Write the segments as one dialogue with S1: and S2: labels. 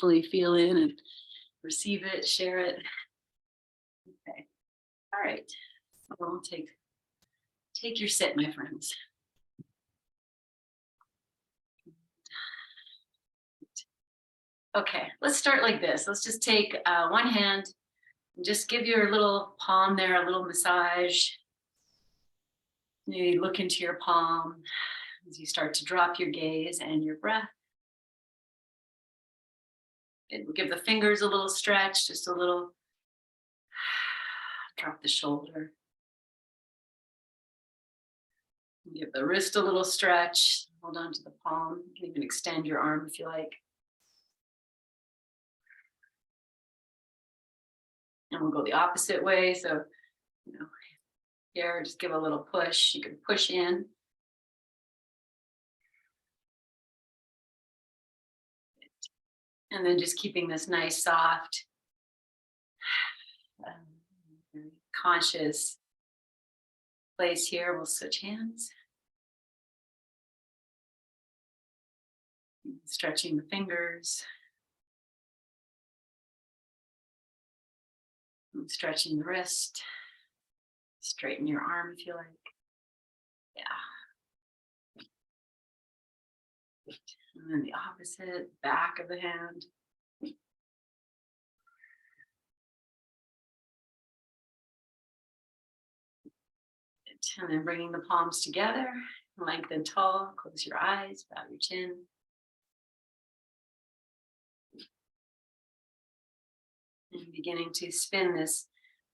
S1: hopefully feel in and receive it, share it. Okay. All right. Well, take your sit, my friends. Okay, let's start like this. Let's just take one hand and just give your little palm there a little massage. Maybe look into your palm as you start to drop your gaze and your breath. And give the fingers a little stretch, just a little. Drop the shoulder. Give the wrist a little stretch. Hold on to the palm. You can even extend your arm if you like. And we'll go the opposite way. So, here, just give a little push. You can push in. And then just keeping this nice, soft, conscious place here. We'll switch hands. Stretching the fingers. And stretching the wrist. Straighten your arm if you like. Yeah. And then the opposite, back of the hand. And then bringing the palms together, lengthen tall, close your eyes, bow your chin. And beginning to spin this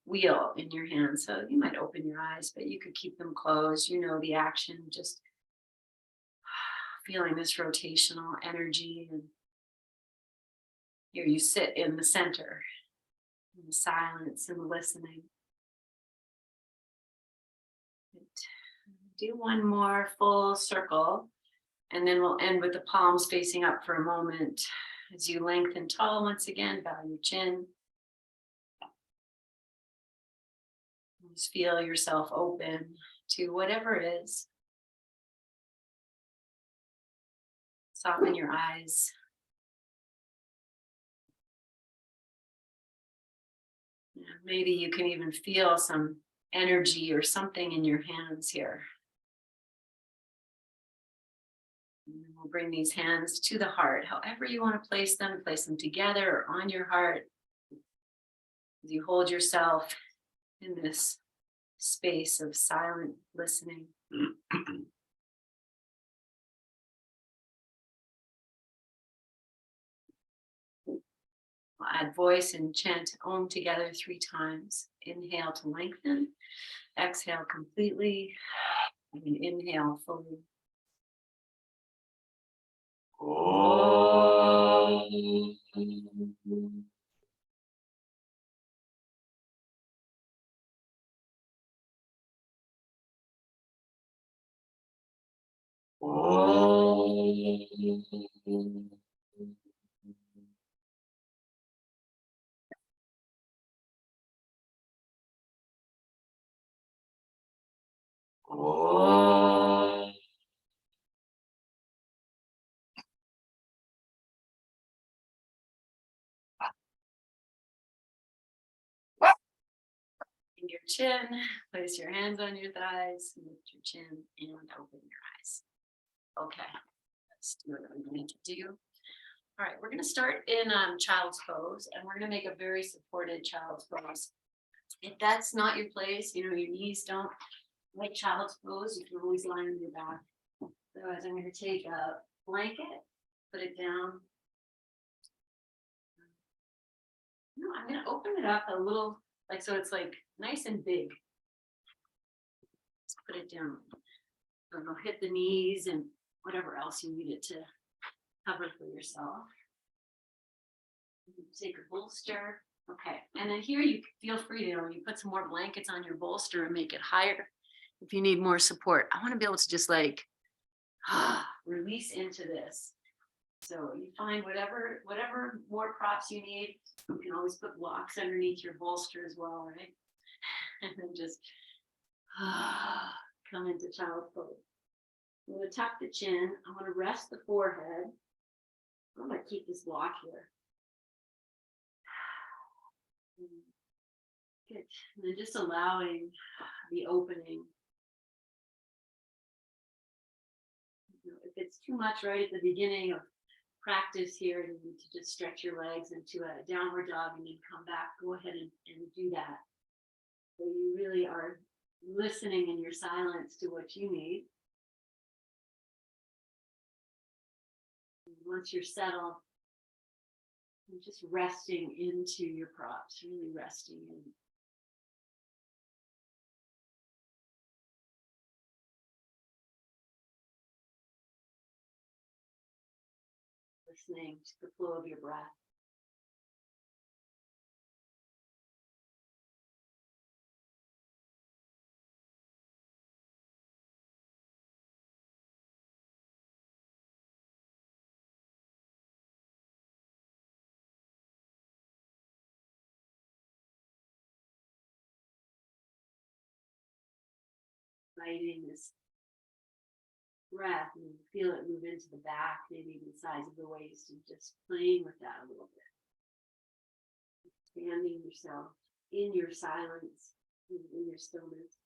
S1: wheel in your hand. So you might open your eyes, but you could keep them closed. You know the action, just feeling this rotational energy. And here you sit in the center, in the silence and the listening. Do one more full circle, and then we'll end with the palms facing up for a moment. As you lengthen tall once again, bow your chin. Just feel yourself open to whatever is. Soften your eyes. Maybe you can even feel some energy or something in your hands here. And we'll bring these hands to the heart. However you want to place them together or on your heart. As you hold yourself in this space of silent listening. We'll add voice and chant Om together 3 times. Inhale to lengthen. Exhale completely. And inhale fully. Om. Om. Om. Your chin, place your hands on your thighs, lift your chin and open your eyes. Okay, let's do what we need to do. All right, we're going to start in child's pose, and we're going to make a very supported child's pose. If that's not your place, your knees don't like child's pose, you can always lie on your back. Otherwise, I'm going to take a blanket, put it down. No, I'm going to open it up a little, so it's nice and big. Let's put it down. So it'll hit the knees and whatever else you need it to cover for yourself. Take a bolster. Okay, and then here you feel free to, you put some more blankets on your bolster and make it higher if you need more support. I want to be able to just release into this. So you find whatever more props you need. You can always put blocks underneath your bolster as well, right? And then just come into child's pose. I'm going to tuck the chin. I want to rest the forehead. I'm going to keep this block here. Good. And then just allowing the opening. If it's too much right at the beginning of practice here, you need to just stretch your legs into a downward dog and then come back. Go ahead and do that. So you really are listening in your silence to what you need. And once you're settled, you're just resting into your props, really resting in. Listening to the flow of your breath. Inviting this breath and feel it move into the back, maybe the size of the waist, and just playing with that a little bit. Expanding yourself in your silence, in your stillness.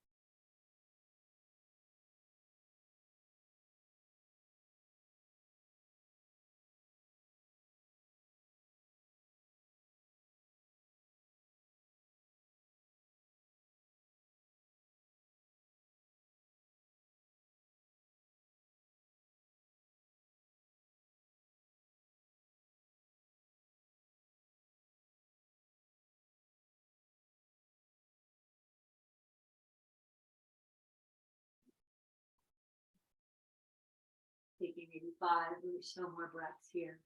S1: Taking maybe 5 or so more breaths here.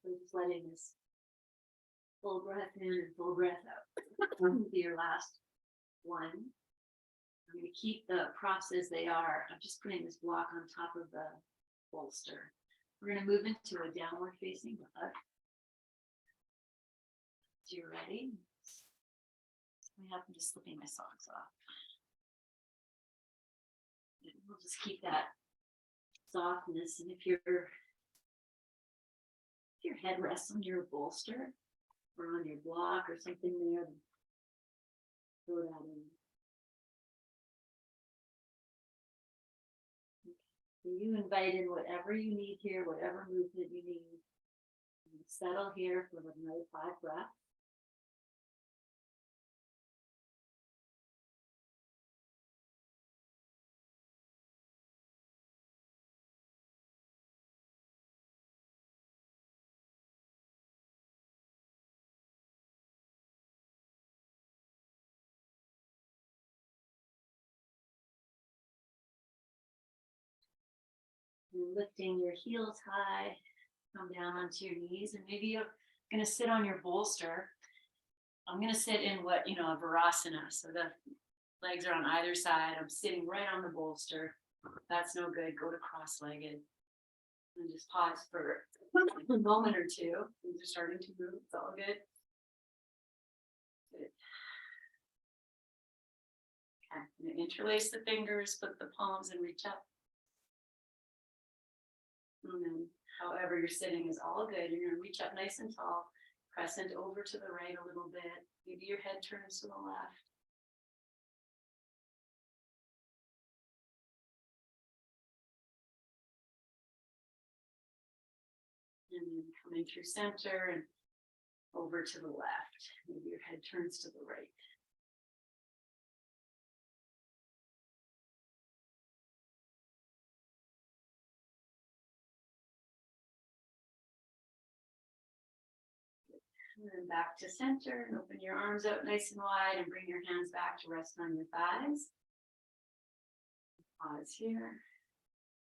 S1: So just letting this full breath in and full breath out. Be your last one. I'm going to keep the props as they are. I'm just putting this block on top of the bolster. We're going to move into a downward facing dog. So you're ready. I happen to slipping my socks off. And we'll just keep that softness. And if your head rests on your bolster or on your block or something there, throw that in. So you invite in whatever you need here, whatever movement you need. Settle here for another 5 breaths. And lifting your heels high, come down onto your knees, and maybe you're going to sit on your bolster. I'm going to sit in what, a Virasana. So the legs are on either side. I'm sitting right on the bolster. That's no good. Go to cross-legged. And just pause for a moment or two. Things are starting to move. It's all good. Good. Okay. I'm going to interlace the fingers, put the palms and reach up. And then however you're sitting is all good. You're going to reach up nice and tall. Crescent over to the right a little bit. Maybe your head turns to the left. And then coming through center and over to the left. Maybe your head turns to the right. And then back to center and open your arms out nice and wide and bring your hands back to rest on your thighs. Pause here.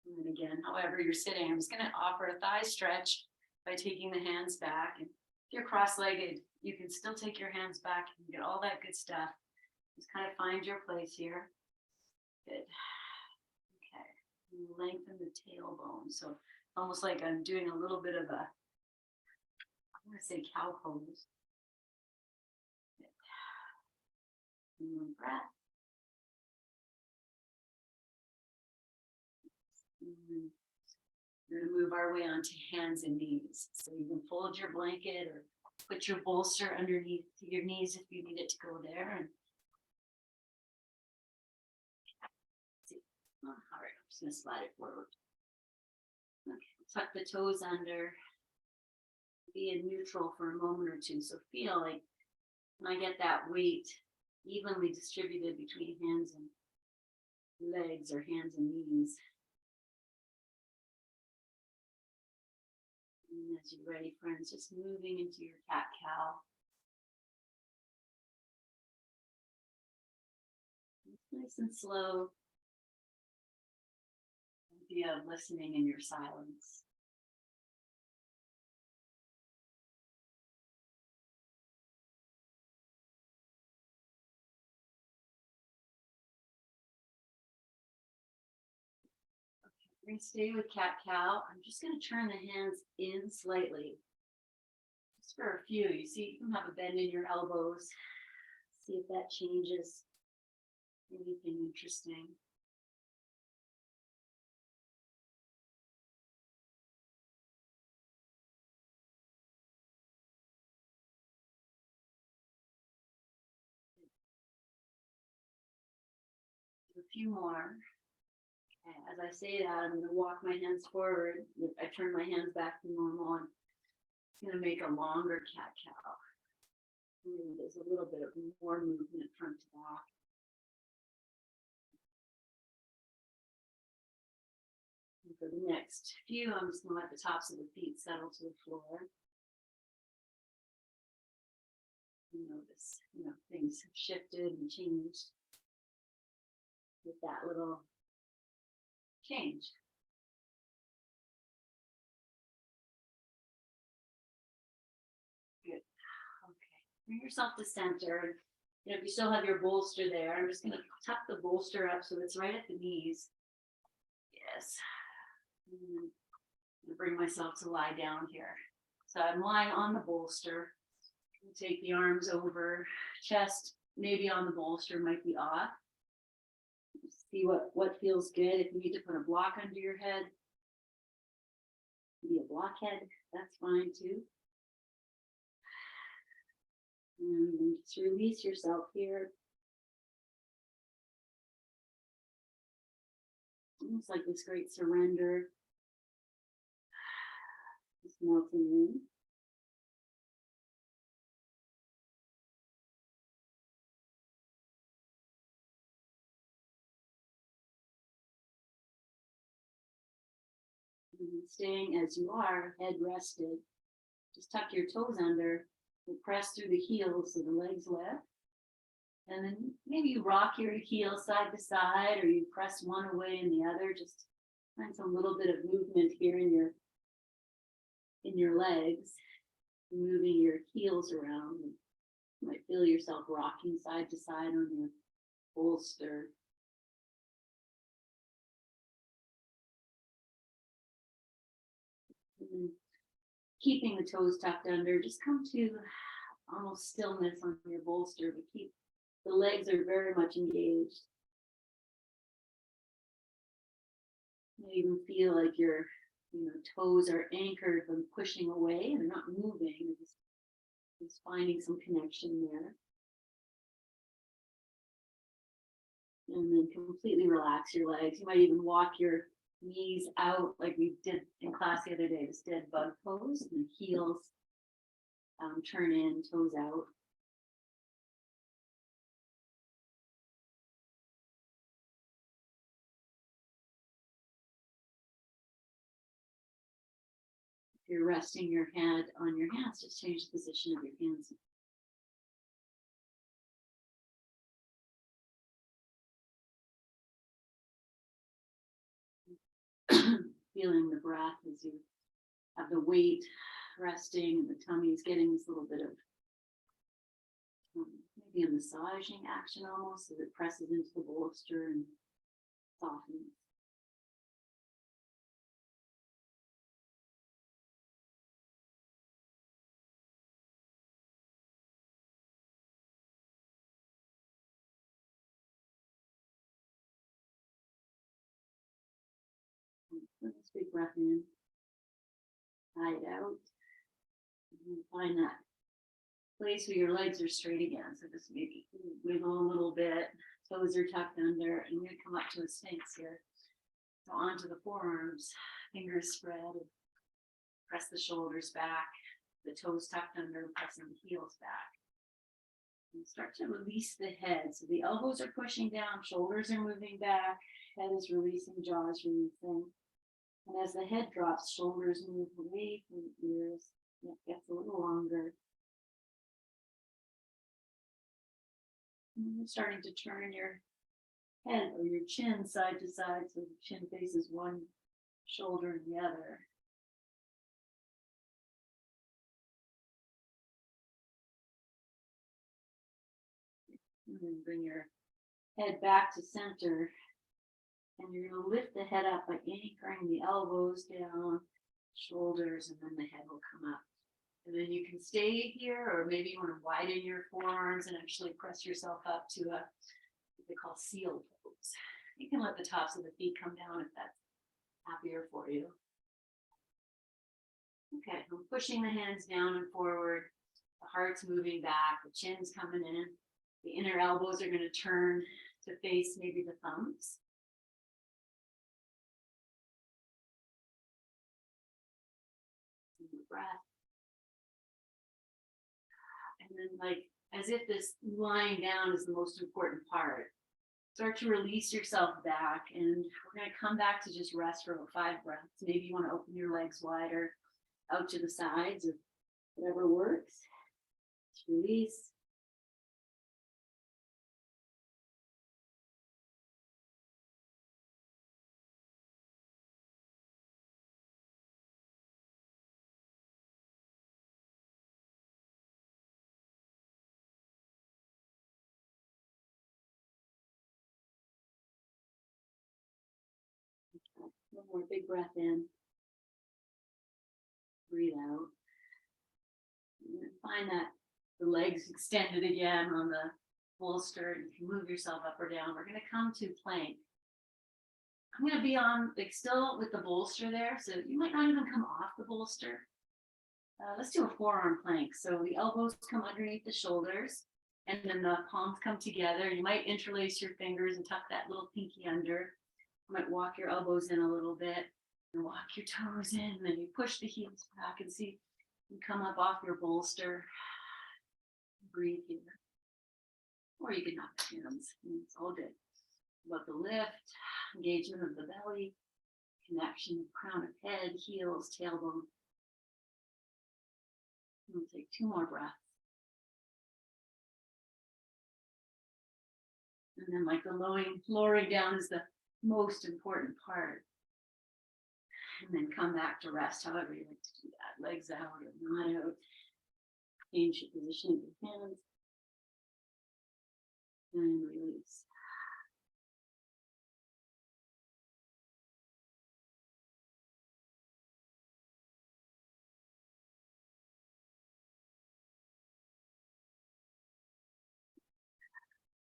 S1: And then again, however you're sitting, I'm just going to offer a thigh stretch by taking the hands back. And if you're cross-legged, you can still take your hands back and get all that good stuff. Just kind of find your place here. Good. Okay. Lengthen the tailbone. So almost like I'm doing a little bit of a, I'm going to say cow pose. Good. And breath. And we're going to move our way onto hands and knees. So you can fold your blanket or put your bolster underneath your knees if you need it to go there. And all right, I'm just going to slide it forward. Okay, tuck the toes under. Be in neutral for a moment or two. So feel like when I get that weight evenly distributed between hands and legs or hands and knees. And as you're ready, friends, just moving into your cat-cow. Nice and slow. The idea of listening in your silence. We're going to stay with cat-cow. I'm just going to turn the hands in slightly. Just for a few. You see, you can have a bend in your elbows. See if that changes anything interesting. A few more. Okay, as I say that, I'm going to walk my hands forward. I turn my hands back to normal. And I'm going to make a longer cat-cow. There's a little bit of more movement front to back. And for the next few, I'm just going to let the tops of the feet settle to the floor. You notice, things have shifted and changed with that little change. Good. Okay. Bring yourself to center. If you still have your bolster there, I'm just going to tuck the bolster up so it's right at the knees. Yes. I'm going to bring myself to lie down here. So I'm lying on the bolster. Take the arms over, chest maybe on the bolster, might be off. See what feels good. If you need to put a block under your head, maybe a blockhead, that's fine too. And just release yourself here. Almost like this great surrender. Just melting in. And staying as you are, head rested. Just tuck your toes under and press through the heels so the legs lift. And then maybe you rock your heels side to side, or you press one away and the other. Just find some little bit of movement here in your legs, moving your heels around. You might feel yourself rocking side to side on your bolster. And keeping the toes tucked under, just come to almost stillness on your bolster, but keep the legs are very much engaged. You even feel like your toes are anchored when pushing away. They're not moving, they're just finding some connection there. And then completely relax your legs. You might even walk your knees out like we did in class the other day, this dead bug pose, and heels turn in, toes out. If you're resting your head on your hands, just change the position of your hands. Feeling the breath as you have the weight resting and the tummy is getting this little bit of maybe a massaging action almost, as it presses into the bolster and softens. Let's big breath in, sigh it out, and find that place where your legs are straight again. So just maybe wiggle a little bit, toes are tucked under, and we're gonna come up to a sphinx here. So onto the forearms, fingers spread, and press the shoulders back, the toes tucked under, pressing the heels back. And start to release the head. So the elbows are pushing down, shoulders are moving back, head is releasing, jaw is releasing. And as the head drops, shoulders move away from the ears. And it gets a little longer. And you're starting to turn your head or your chin side to side so the chin faces one shoulder and the other. And then bring your head back to center. And you're going to lift the head up by anchoring the elbows down, shoulders, and then the head will come up. And then you can stay here, or maybe you want to widen your forearms and actually press yourself up to a what they call seal pose. You can let the tops of the feet come down if that's happier for you. Okay, I'm pushing the hands down and forward. The heart's moving back, the chin's coming in. The inner elbows are going to turn to face maybe the thumbs. Breath. And then, like, as if this lying down is the most important part. Start to release yourself back, and we're going to come back to just rest for about 5 breaths. Maybe you want to open your legs wider out to the sides, or whatever works. Just release. One more big breath in. Breathe out. And then find that the legs extended again on the bolster. You can move yourself up or down. We're going to come to plank. I'm going to be on, like, still with the bolster there, so you might not even come off the bolster. Let's do a forearm plank. So the elbows come underneath the shoulders, and then the palms come together. You might interlace your fingers and tuck that little pinky under. You might walk your elbows in a little bit and walk your toes in, and then you push the heels back and see you come up off your bolster. Breathe here. Or you can knock the hands. It's all good. About the lift, engagement of the belly, connection of crown of head, heels, tailbone. We'll take 2 more breaths. And then, like, the lowering down is the most important part. And then come back to rest, however you like to do that. Legs out or not out. Change the position of your hands. And release.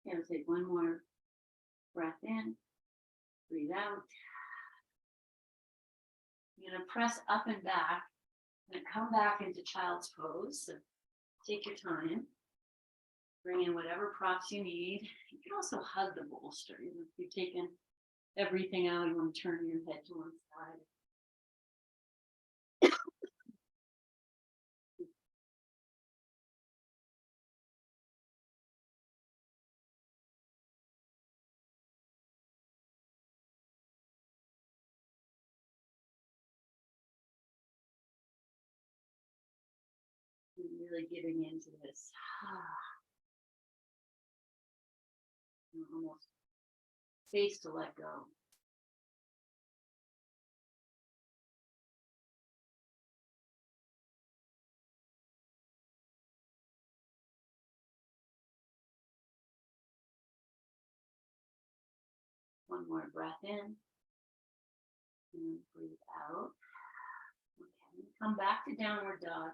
S1: Okay, we'll take 1 more breath in. Breathe out. You're going to press up and back. And come back into child's pose. So take your time. Bring in whatever props you need. You can also hug the bolster. If you've taken everything out, you want to turn your head to one side. Really getting into this. Almost space to let go. One more breath in. And breathe out. Okay, come back to downward dog.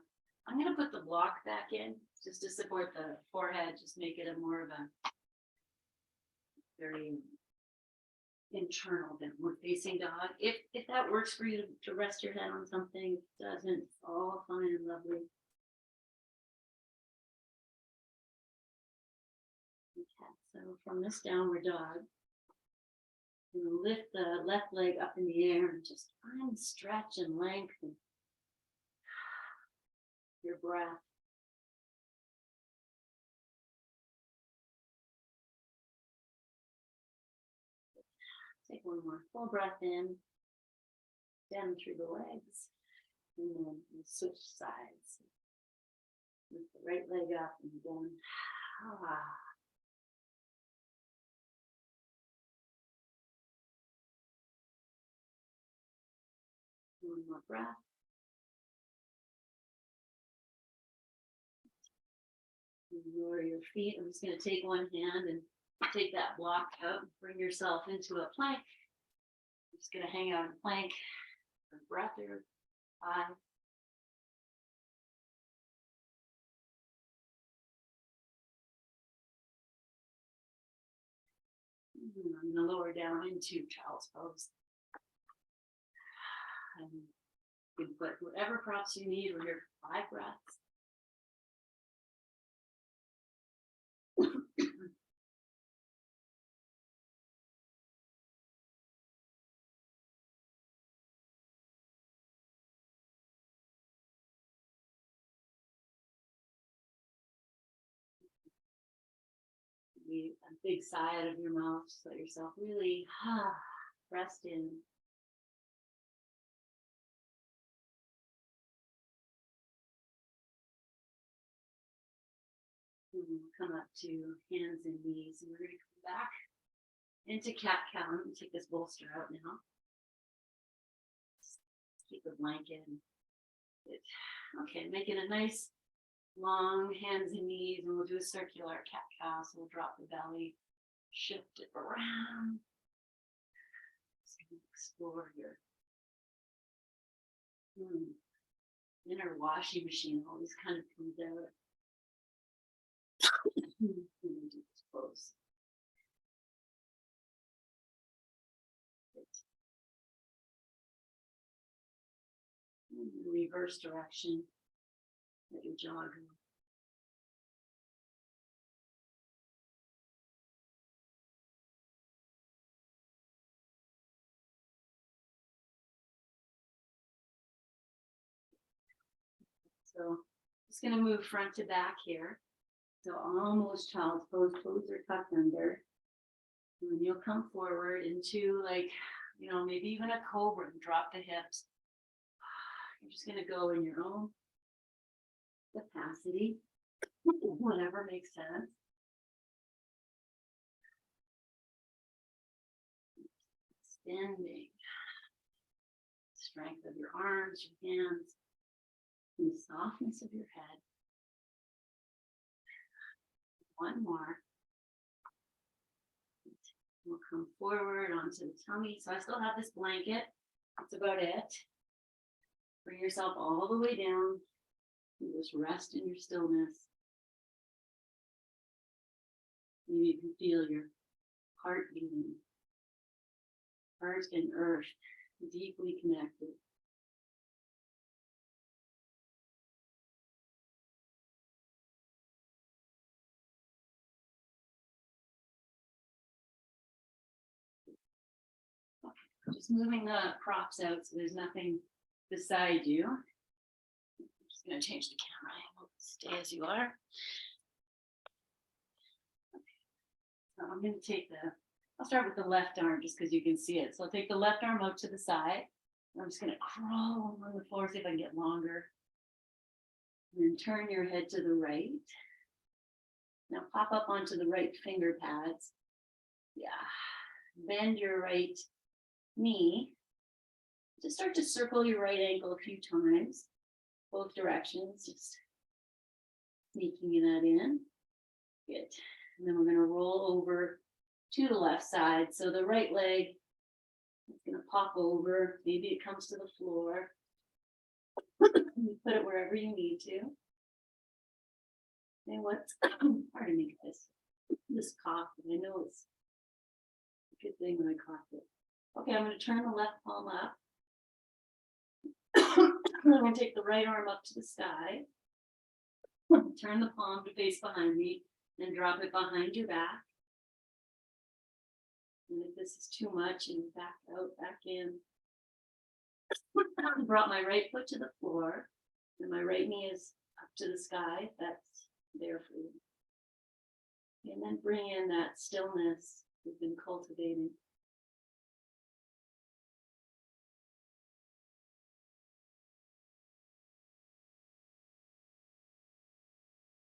S1: I'm going to put the block back in just to support the forehead, just make it a more of a very internal downward facing dog. If that works for you to rest your head on something, it doesn't, it's all fine and lovely. Okay, so from this downward dog, you lift the left leg up in the air and just find stretch and length and your breath. Take one more full breath in, down through the legs, and then we'll switch sides. Lift the right leg up and down. One more breath. And lower your feet. I'm just going to take one hand and take that block out and bring yourself into a plank. I'm just going to hang out in plank for breath or 5. I'm going to lower down into child's pose. And you can put whatever props you need. We're here for 5 breaths. A big sigh out of your mouth. Just let yourself really rest in. Come up to hands and knees, and we're going to come back into cat-cow. I'm going to take this bolster out now. Keep the blanket. Okay, make it a nice long hands and knees, and we'll do a circular cat-cow. So we'll drop the belly, shift it around. Just going to explore your inner washing machine. Always kind of comes out. Close. Reverse direction. Let your jaw go. So just going to move front to back here. So almost child's pose, toes are tucked under. And then you'll come forward into maybe even a cobra and drop the hips. You're just going to go in your own capacity, whatever makes sense. Extending strength of your arms, your hands, and the softness of your head. One more. We'll come forward onto the tummy. So I still have this blanket. That's about it. Bring yourself all the way down. And just rest in your stillness. Maybe you can feel your heart beating. Heart and earth deeply connected. Just moving the props out so there's nothing beside you. I'm just going to change the camera angle. Stay as you are. Okay. So I'm going to take I'll start with the left arm just because you can see it. So I'll take the left arm out to the side. I'm just going to crawl on the floor, see if I can get longer. And then turn your head to the right. Now pop up onto the right finger pads. Yeah. Bend your right knee. Just start to circle your right ankle a few times, both directions, just sneaking that in. Good. And then we're going to roll over to the left side. So the right leg is going to pop over. Maybe it comes to the floor. You put it wherever you need to. And what's, pardon me guys, this cough, I know it's a good thing when I cough it. Okay, I'm going to turn the left palm up. I'm going to take the right arm up to the sky. Turn the palm to face behind me and drop it behind your back. And if this is too much, and back out, back in. Brought my right foot to the floor, and my right knee is up to the sky. That's there for you. And then bring in that stillness we've been cultivating.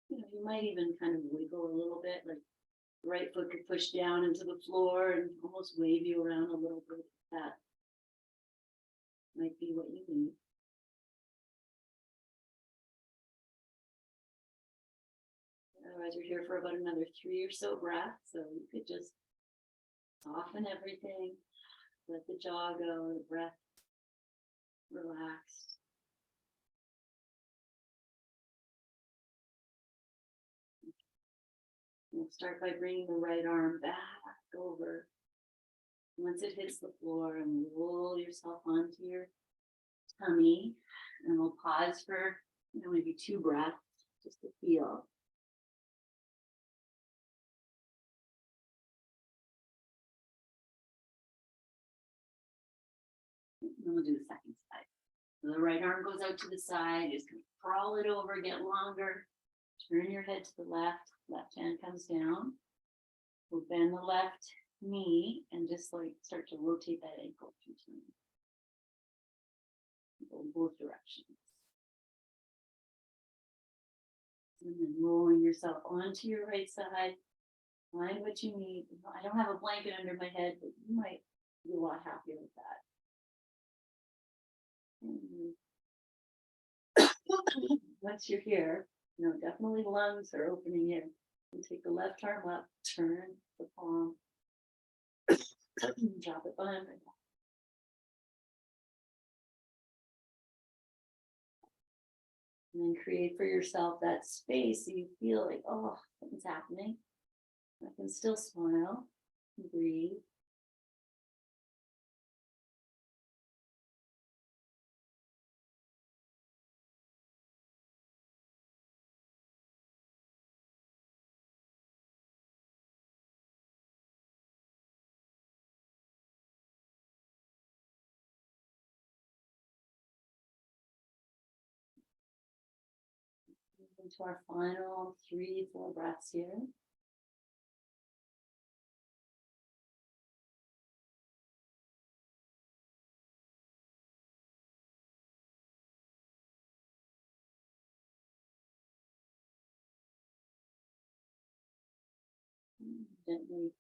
S1: You might even kind of wiggle a little bit, like right foot could push down into the floor and almost wave you around a little bit. That might be what you need. Otherwise, you're here for about another 3 or so breaths. So you could just soften everything, let the jaw go, the breath relaxed. We'll start by bringing the right arm back over. Once it hits the floor, and roll yourself onto your tummy, and we'll pause for maybe 2 breaths just to feel. And we'll do the second side. So the right arm goes out to the side, just gonna crawl it over, get longer. Turn your head to the left, left hand comes down. We'll bend the left knee and just like start to rotate that ankle a few times. Go both directions. And then rolling yourself onto your right side. Find what you need. I don't have a blanket under my head, but you might be a lot happier with that. Once you're here, definitely lungs are opening here. You take the left arm up, turn the palm, drop it behind my back. And then create for yourself that space so you feel like, oh, something's happening. I can still smile and breathe. Into our final 3-4 breaths here. Gently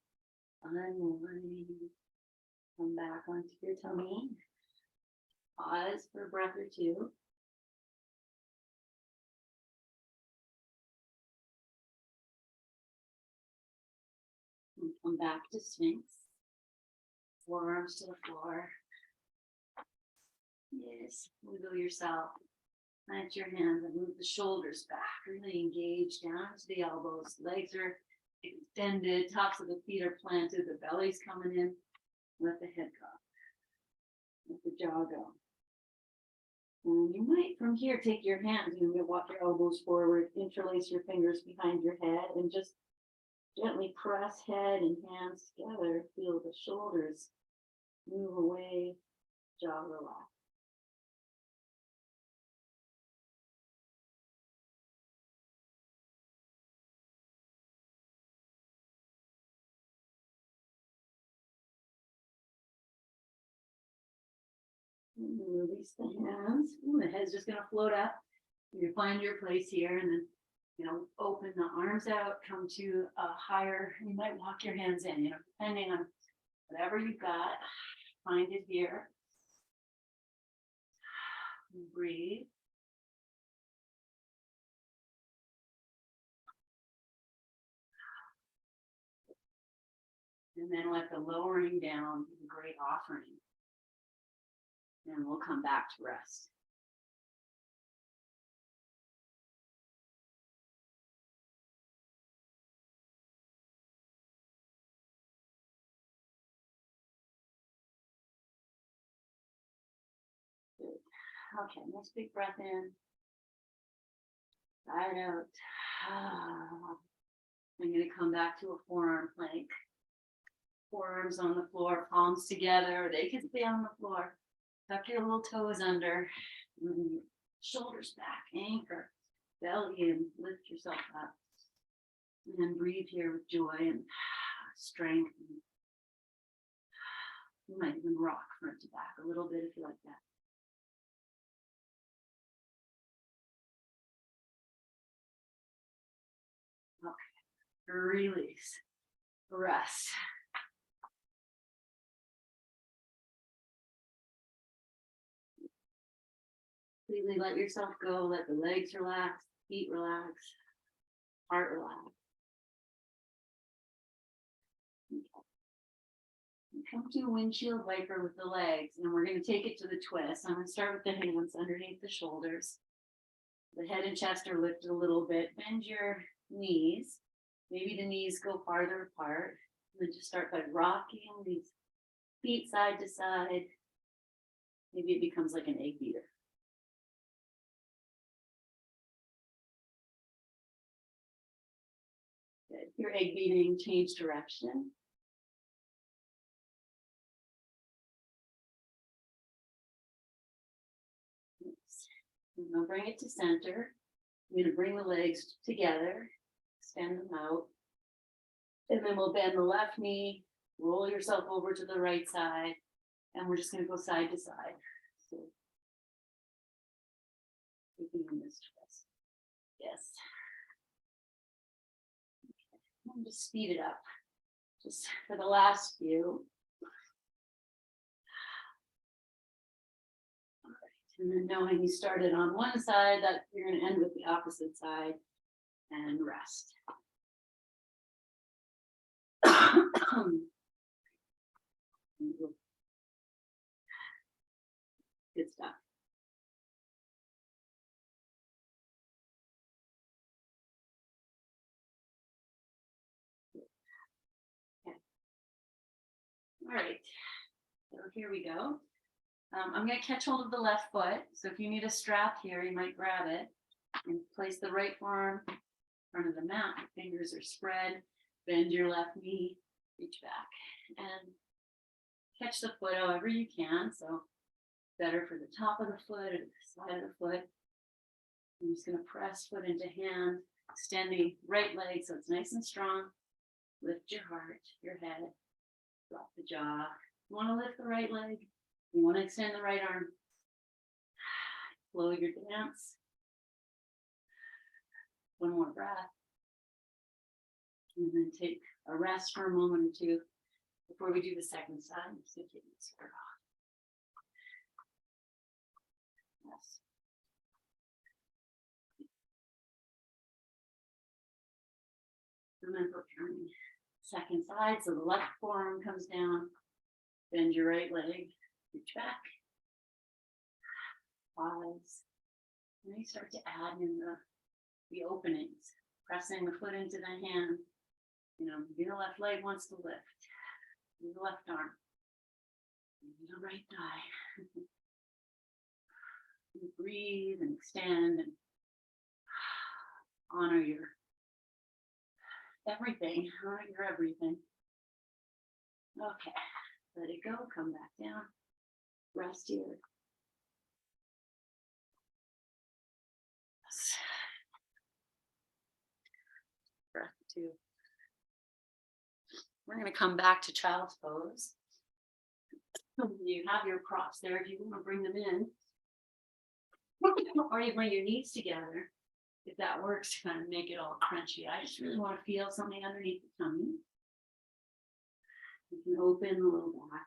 S1: unwinding, come back onto your tummy. Pause for a breath or 2. And come back to Sphinx. Forearms to the floor. Yes, wiggle yourself. Plant your hands and move the shoulders back. Really engage down to the elbows. Legs are extended. Tops of the feet are planted. The belly's coming in. Let the head go. Let the jaw go. And you might, from here, take your hands. Walk your elbows forward. Interlace your fingers behind your head and just gently press head and hands together. Feel the shoulders move away. Jaw relax. And release the hands. Ooh, the head's just going to float up. You find your place here, and then open the arms out. Come to a higher. You might walk your hands in. Depending on whatever you've got. Find it here. And breathe. And then let the lowering down be a great offering. And we'll come back to rest. Good. Okay, nice big breath in. Sigh out. I'm going to come back to a forearm plank. Forearms on the floor, palms together. They can stay on the floor. Tuck your little toes under. Shoulders back, anchor. Belly in, lift yourself up. And then breathe here with joy and strength. You might even rock front to back a little bit if you like that. Okay, release, rest. Completely let yourself go, let the legs relax, feet relax, heart relax. Come to a windshield wiper with the legs, and we're going to take it to the twist. I'm going to start with the hands underneath the shoulders. The head and chest are lifted a little bit. Bend your knees. Maybe the knees go farther apart. And then just start by rocking these feet side to side. Maybe it becomes like an egg beater. Good. Your egg beating, change direction. And then bring it to center. I'm going to bring the legs together, extend them out. And then we'll bend the left knee, roll yourself over to the right side, and we're just going to go side to side. So, taking in this twist. Yes. Okay. And just speed it up. Just for the last few. All right. And then knowing you started on one side, that you're going to end with the opposite side and rest. Good stuff. Okay. All right. So here we go. I'm going to catch hold of the left foot. So if you need a strap here, you might grab it and place the right forearm in front of the mat. Your fingers are spread. Bend your left knee, reach back, and catch the foot however you can. So better for the top of the foot or the side of the foot. I'm just going to press foot into hand, extend the right leg so it's nice and strong. Lift your heart, your head, drop the jaw. You want to lift the right leg. You want to extend the right arm. Slow your dance. One more breath. And then take a rest for a moment or two before we do the second side. I'm just going to take my skirt off. Yes. And then preparing second side. So the left forearm comes down. Bend your right leg. Reach back. Pause. And then you start to add in the openings. Pressing the foot into the hand. You know, maybe the left leg wants to lift. Maybe the left arm. Maybe the right thigh. You breathe and extend and honor your everything. Honor your everything. Okay. Let it go. Come back down. Rest here. Yes. Breath two. We're going to come back to child's pose. You have your props there if you want to bring them in. Or you bring your knees together, if that works, to kind of make it all crunchy. I just really want to feel something underneath the tummy. You can open a little back.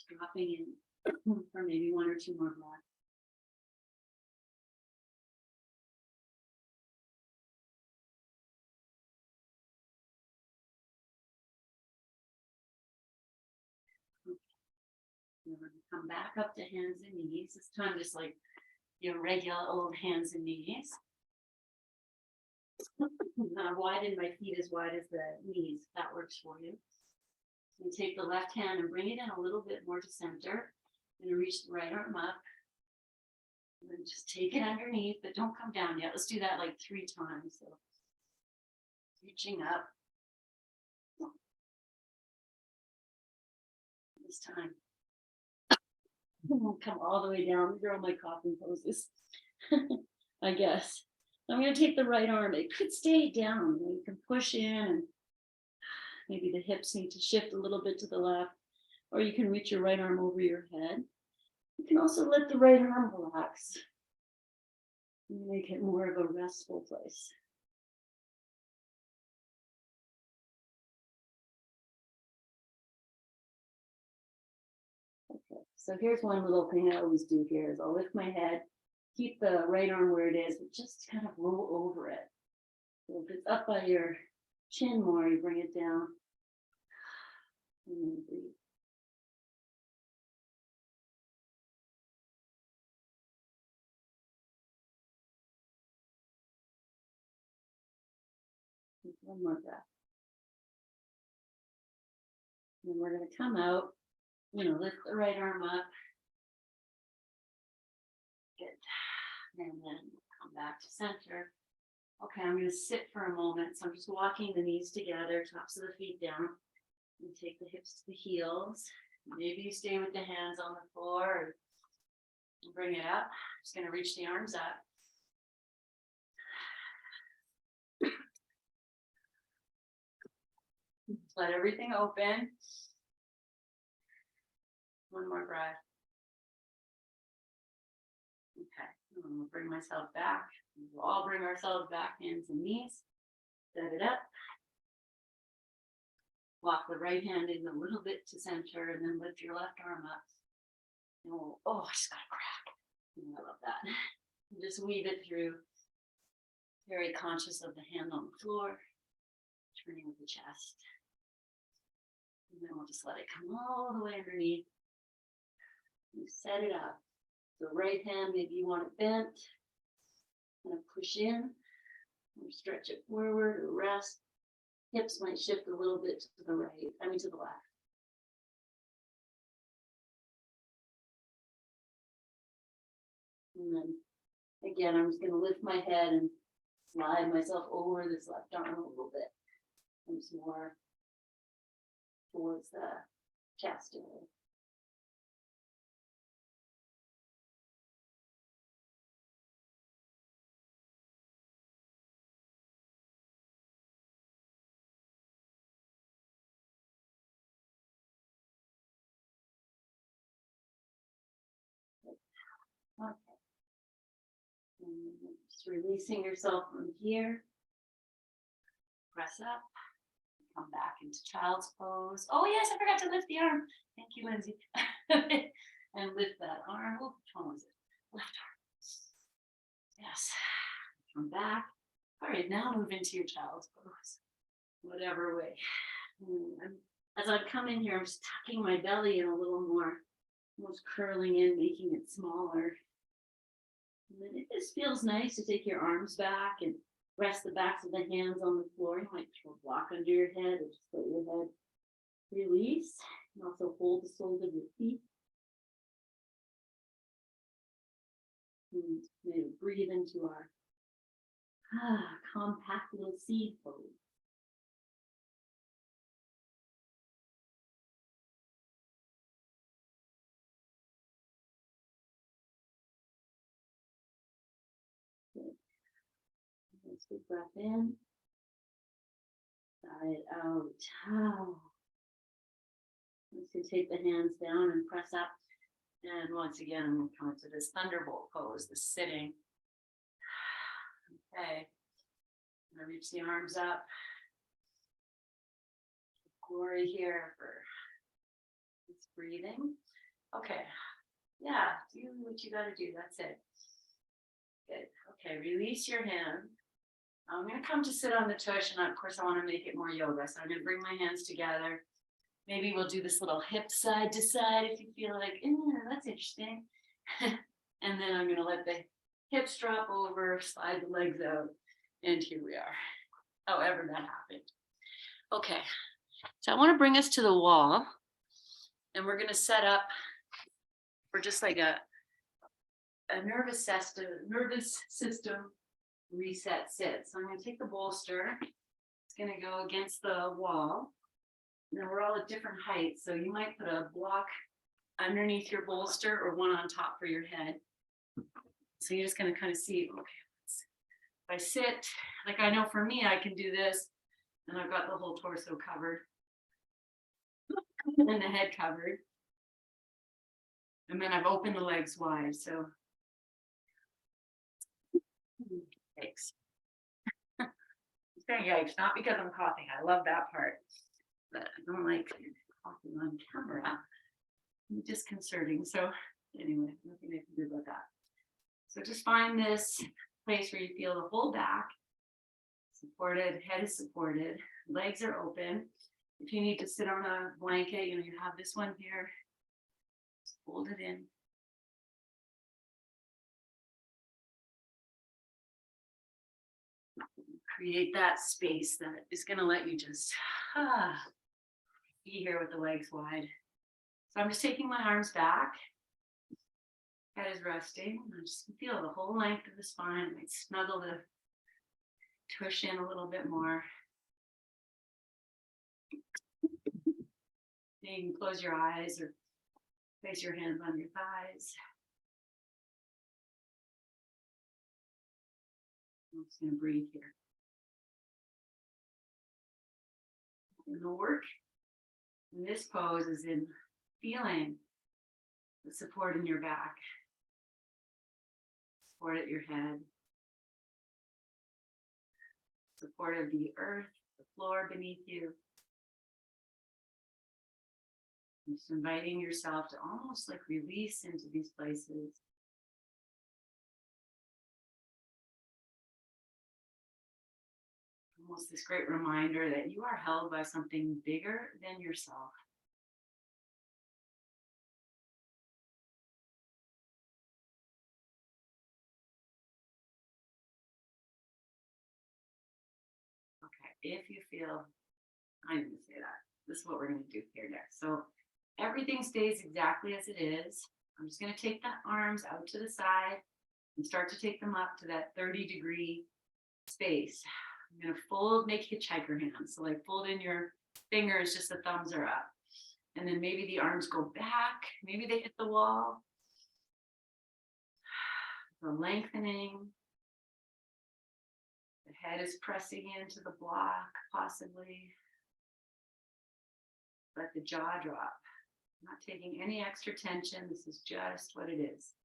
S1: Just dropping in for maybe 1 or 2 more breaths. We're going to come back up to hands and knees. This time, just like your regular old hands and knees. Widen my feet as wide as the knees. That works for you. You take the left hand and bring it in a little bit more to center. You're going to reach the right arm up. And then just take it underneath, but don't come down yet. Let's do that like 3 times. So reaching up. This time. Come all the way down. These are all my coughing poses, I guess. I'm going to take the right arm. It could stay down. You can push in, and maybe the hips need to shift a little bit to the left, or you can reach your right arm over your head. You can also let the right arm relax and make it more of a restful place. Okay, so here's one little thing I always do here is I'll lift my head, keep the right arm where it is, but just kind of roll over it. So if it's up by your chin more, you bring it down. And then breathe. One more breath. And we're going to come out, lift the right arm up. Good. And then come back to center. Okay, I'm going to sit for a moment. So I'm just walking the knees together, tops of the feet down. And take the hips to the heels. Maybe you stay with the hands on the floor or bring it up. Just going to reach the arms up. Let everything open. One more breath. Okay, I'm going to bring myself back. We'll all bring ourselves back, hands and knees. Set it up. Walk the right hand in a little bit to center and then lift your left arm up. Oh, I just got a crack. I love that. And just weave it through. Very conscious of the hand on the floor. Turning with the chest. And then we'll just let it come all the way underneath. You set it up. The right hand, maybe you want it bent. Kind of push in. Or stretch it forward or rest. Hips might shift a little bit to the right, to the left. And then again, I'm just going to lift my head and slide myself over this left arm a little bit. And some more towards the chest area. Okay. And just releasing yourself from here. Press up. Come back into child's pose. Oh yes, I forgot to lift the arm. Thank you, Lindsay. And lift that arm. Oh, which one was it? Left arm. Yes. Come back. All right, now move into your child's pose. Whatever way. As I come in here, I'm just tucking my belly in a little more. Almost curling in, making it smaller. And then it just feels nice to take your arms back and rest the backs of the hands on the floor. You might throw a block under your head or just let your head release. And also hold the soles of your feet. And maybe breathe into our compact little seed pose. Let's big breath in. Sigh it out. Let's go take the hands down and press up. And once again, we'll come to this thunderbolt pose, the sitting. Okay. I'm going to reach the arms up. Glory here for this breathing. Okay. Yeah, do what you gotta do. That's it. Good. Okay, release your hand. I'm gonna come to sit on the tush, and of course I want to make it more yoga. So I'm gonna bring my hands together. Maybe we'll do this little hip side to side if you feel like, that's interesting. And then I'm gonna let the hips drop over, slide the legs out, and here we are. However that happened. Okay, so I want to bring us to the wall, and we're gonna set up for just like a nervous system reset sit. So I'm going to take the bolster. It's going to go against the wall. Now we're all at different heights, so you might put a block underneath your bolster or one on top for your head. So you're just going to kind of see, okay, if I sit, like I know for me, I can do this, and I've got the whole torso covered and the head covered. And then I've opened the legs wide, so yikes. Yikes, not because I'm coughing. I love that part, but I don't like coughing on camera. It's disconcerting. So anyway, nothing I can do about that. So just find this place where you feel the whole back supported, head is supported, legs are open. If you need to sit on a blanket, you have this one here. Just fold it in. Create that space that is going to let you just be here with the legs wide. So I'm just taking my arms back. Head is resting. I just feel the whole length of the spine. I might snuggle the tush in a little bit more. You can close your eyes or place your hands on your thighs. I'm just going to breathe here. And the work in this pose is in feeling the support in your back, support at your head, support of the earth, the floor beneath you. Just inviting yourself to almost like release into these places. Almost this great reminder that you are held by something bigger than yourself. Okay, if you feel, I'm going to say that. This is what we're going to do here next. So everything stays exactly as it is. I'm just going to take the arms out to the side and start to take them up to that 30-degree space. I'm going to fold, make hitchhiker hands. So like fold in your fingers, just the thumbs are up. And then maybe the arms go back. Maybe they hit the wall. The lengthening. The head is pressing into the block, possibly. Let the jaw drop. I'm not taking any extra tension. This is just what it is.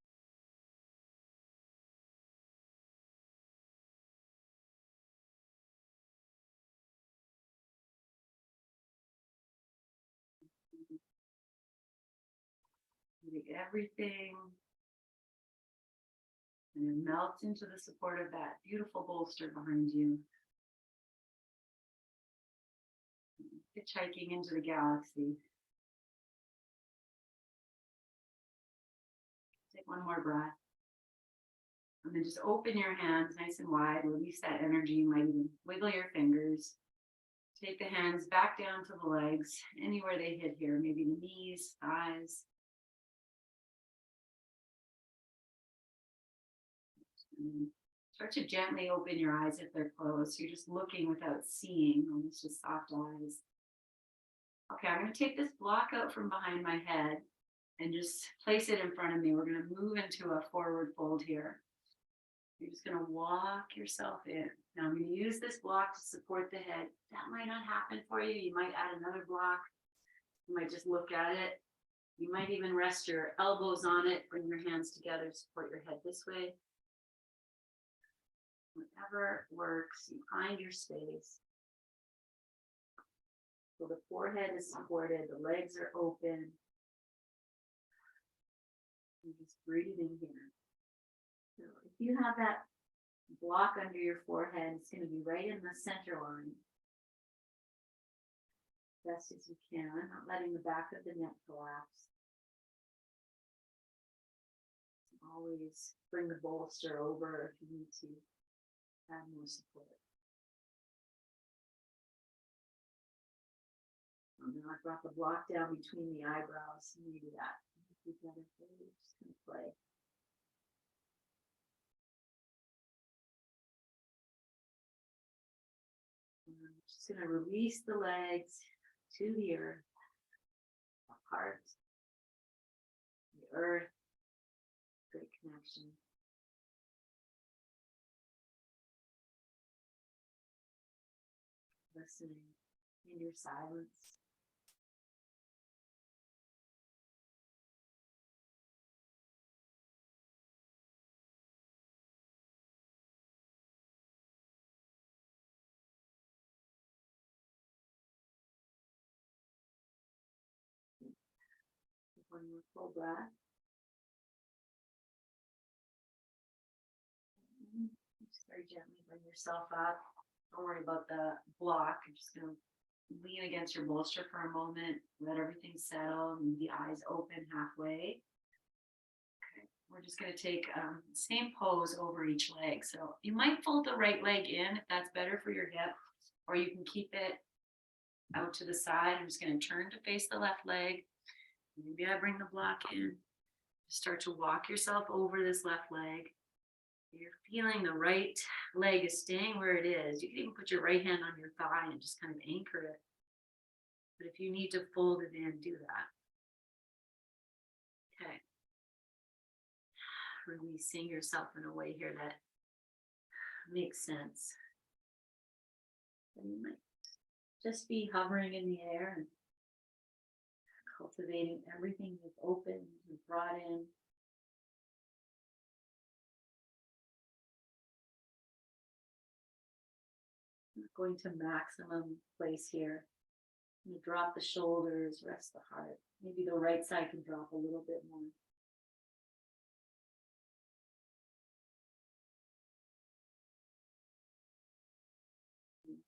S1: Everything and then melt into the support of that beautiful bolster behind you. Hitchhiking into the galaxy. Take one more breath. And then just open your hands nice and wide. Release that energy. You might even wiggle your fingers. Take the hands back down to the legs, anywhere they hit here, maybe the knees, thighs. And start to gently open your eyes if they're closed. So you're just looking without seeing, almost just soft eyes. Okay, I'm going to take this block out from behind my head and just place it in front of me. We're going to move into a forward fold here. You're just going to walk yourself in. Now I'm going to use this block to support the head. That might not happen for you. You might add another block. You might just look at it. You might even rest your elbows on it. Bring your hands together, support your head this way. Whatever works, you find your space. So the forehead is supported, the legs are open.
S2: And just breathe in here. So if you have that block under your forehead, it's going to be right in the center line. Best as you can, not letting the back of the neck collapse. Always bring the bolster over if you need to add more support. And then I brought the block down between the eyebrows. Maybe that would be better for you. Just going to play. And I'm just going to release the legs to the earth, apart, the earth, great connection. Listening in your silence. One more full breath. Just very gently bring yourself up. Don't worry about the block. You're just going to lean against your bolster for a moment. Let everything settle. Leave the eyes open halfway. Okay. We're just going to take same pose over each leg. So you might fold the right leg in if that's better for your hip, or you can keep it out to the side. I'm just going to turn to face the left leg. Maybe I bring the block in. Start to walk yourself over this left leg. You're feeling the right leg is staying where it is. You can even put your right hand on your thigh and just kind of anchor it. But if you need to fold it in, do that. Okay. Releasing yourself in a way here that makes sense. And you might just be hovering in the air and cultivating everything you've opened, you've brought in. Going to maximum place here. You drop the shoulders, rest the heart. Maybe the right side can drop a little bit more.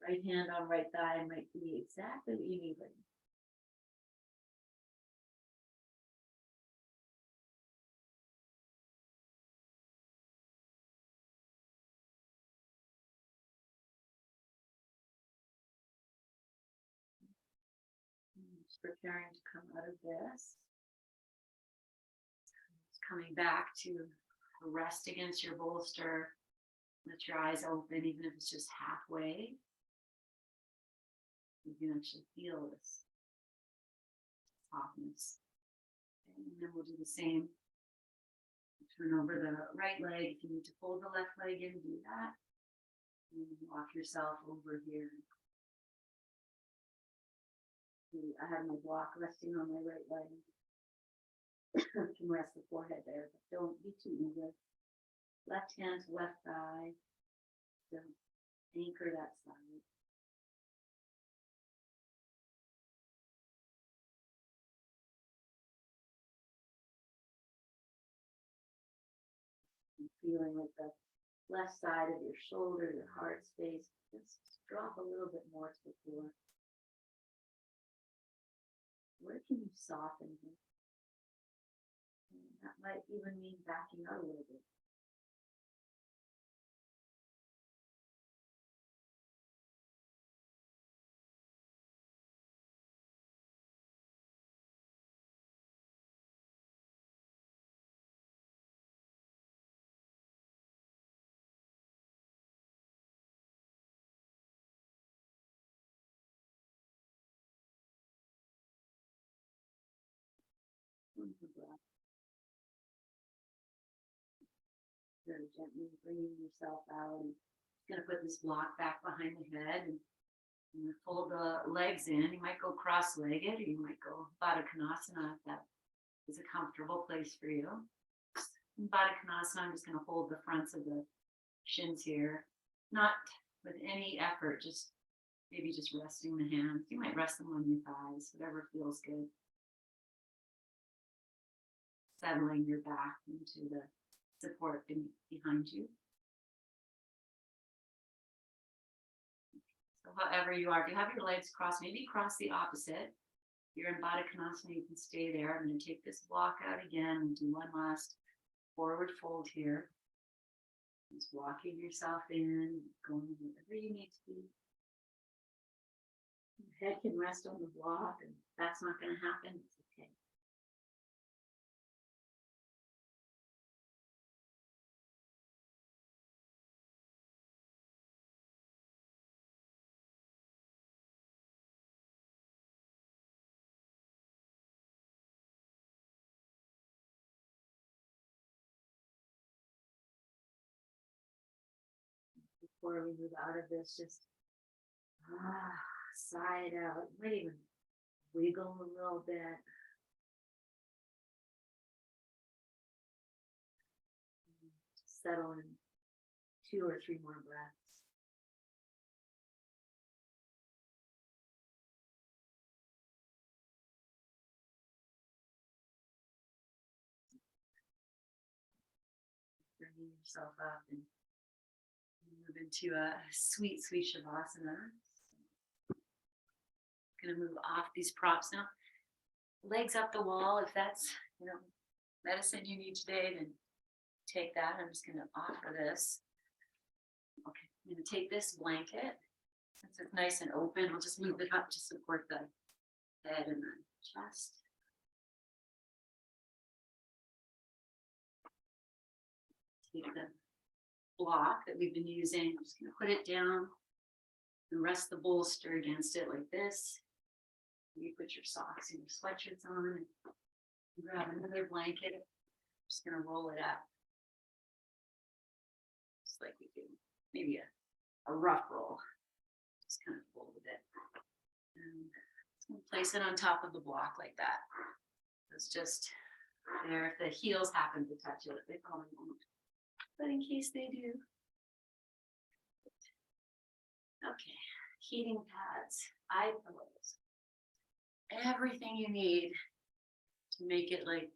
S2: Right hand on right thigh might be exactly what you need right now. Just preparing to come out of this. Just coming back to rest against your bolster. Let your eyes open, even if it's just halfway. You can actually feel this softness. Okay, and then we'll do the same. Turn over the right leg. If you need to fold the left leg in, do that. And walk yourself over here. I have my block resting on my right leg. You can rest the forehead there, but don't be too eager. Left hand to left thigh. So anchor that side. And feeling like the left side of your shoulder, your heart space, just drop a little bit more to the floor. Where can you soften here? And that might even mean backing out a little bit. Breath. Very gently bringing yourself out. And going to put this block back behind the head and fold the legs in. You might go cross-legged, or you might go Baddha Konasana if that is a comfortable place for you. In Baddha Konasana, I'm just going to hold the fronts of the shins here, not with any effort, just maybe just resting the hands. You might rest them on your thighs, whatever feels good. settling your back into the support behind you. So however you are, if you have your legs crossed, maybe cross the opposite. If you're in Baddha Konasana, you can stay there. I'm going to take this block out again and do one last forward fold here. Just walking yourself in, going wherever you need to be. Your head can rest on the block, and if that's not going to happen, it's okay. Before we move out of this, just sigh it out. You might even wiggle a little bit. Settle in 2 or 3 more breaths. Bringing yourself up and move into a sweet Shavasana. Going to move off these props now. Legs up the wall. If that's medicine you need today, then take that. I'm just going to offer this. Okay, I'm going to take this blanket. Since it's nice and open, I'll just move it up to support the head and the chest. Take the block that we've been using. I'm just going to put it down and rest the bolster against it like this. You put your socks and your sweatshirts on and grab another blanket. I'm just going to roll it up. Just like we do maybe a rough roll. Just kind of fold it. And just going to place it on top of the block like that. It's just there. If the heels happen to touch it, they probably won't. But in case they do. Okay, heating pads, eye pillows, everything you need to make it like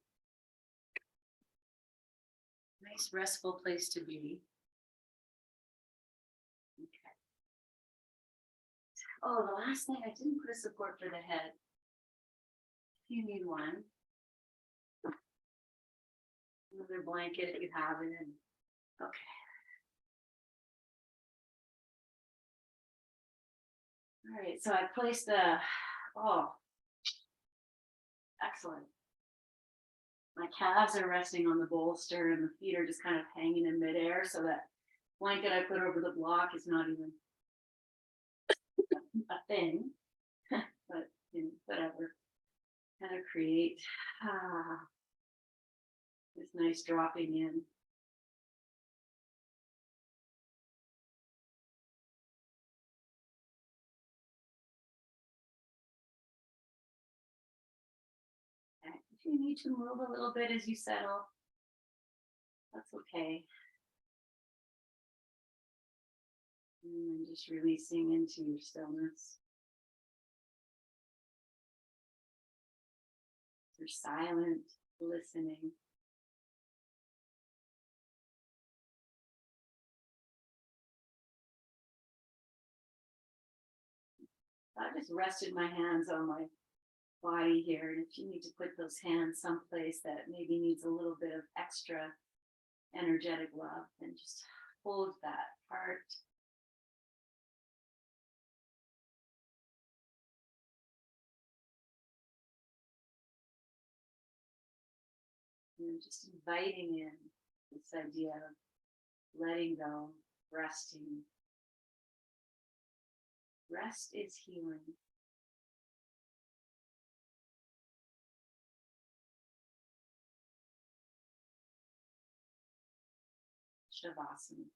S2: a nice restful place to be. Okay. Oh, the last thing, I didn't put a support for the head. If you need one. Another blanket if you have it. Okay. All right, so I placed excellent. My calves are resting on the bolster and the feet are just kind of hanging in midair, so that blanket I put over the block is not even a thing, but whatever. Kind of create this nice dropping in. If you need to move a little bit as you settle, that's okay. And just releasing into your stillness. You're silent, listening. I just rested my hands on my body here, and if you need to put those hands someplace that maybe needs a little bit of extra energetic love, then just hold that heart. And just inviting in this idea of letting go, resting. Rest is healing. Shavasana.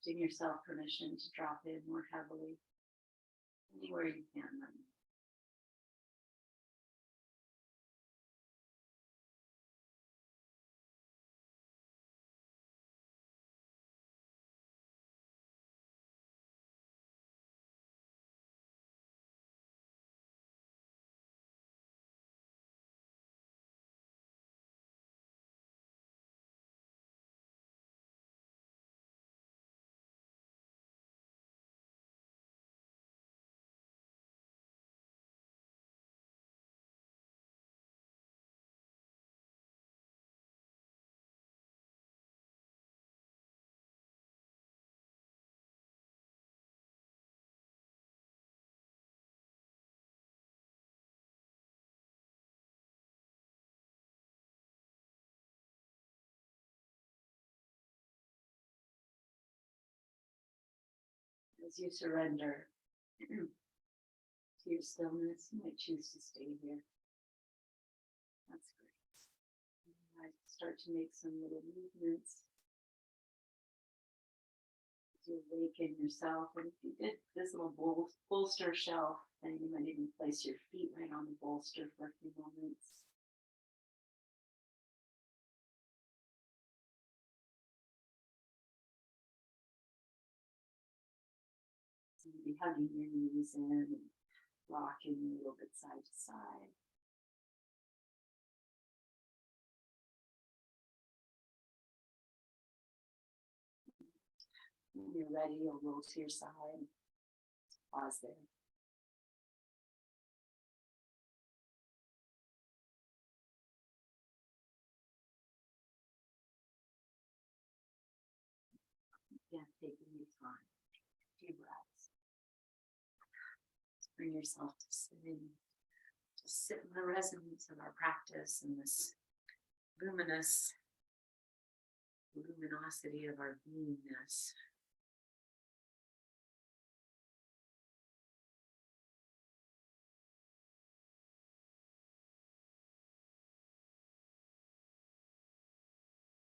S2: Giving yourself permission to drop in more heavily anywhere you can. As you surrender to your stillness, you might choose to stay here. That's great. You might start to make some little movements as you awaken yourself. And if you did this little bolster shelf, then you might even place your feet right on the bolster for a few moments. So maybe hugging your knees in and rocking a little bit side to side. When you're ready, you'll roll to your side. Pause there. Yeah, taking your time. Deep breaths. Just bring yourself to sitting. Just sit in the resonance of our practice and this luminosity of our beingness.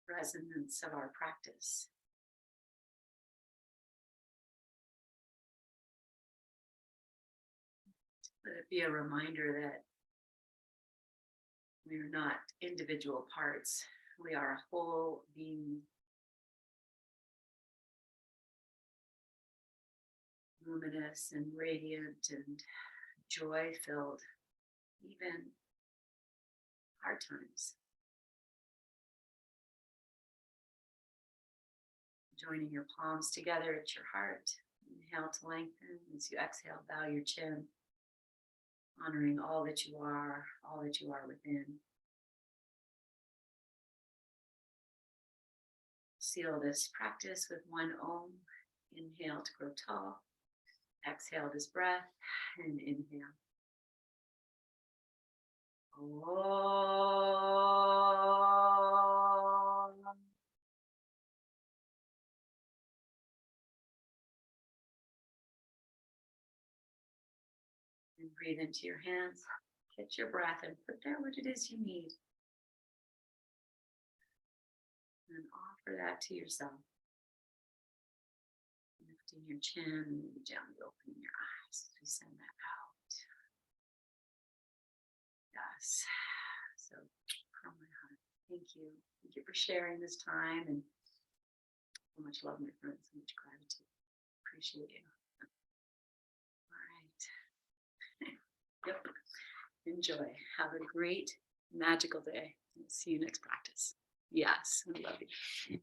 S2: Resonance of our practice. Let it be a reminder that we are not individual parts. We are a whole being, luminous and radiant and joy-filled, even hard times. Joining your palms together at your heart. Inhale to lengthen. As you exhale, bow your chin, honoring all that you are within. Seal this practice with one Om. Inhale to grow tall. Exhale this breath and inhale. Om. And breathe into your hands. Catch your breath and put there what it is you need. And offer that to yourself. Lifting your chin and maybe gently opening your eyes as we send that out. Yes. So from my heart, thank you. Thank you for sharing this time, and so much love, my friends, so much gratitude. Appreciate you. All right. Yep. Enjoy. Have a great, magical day. See you next practice. Yes, I love you.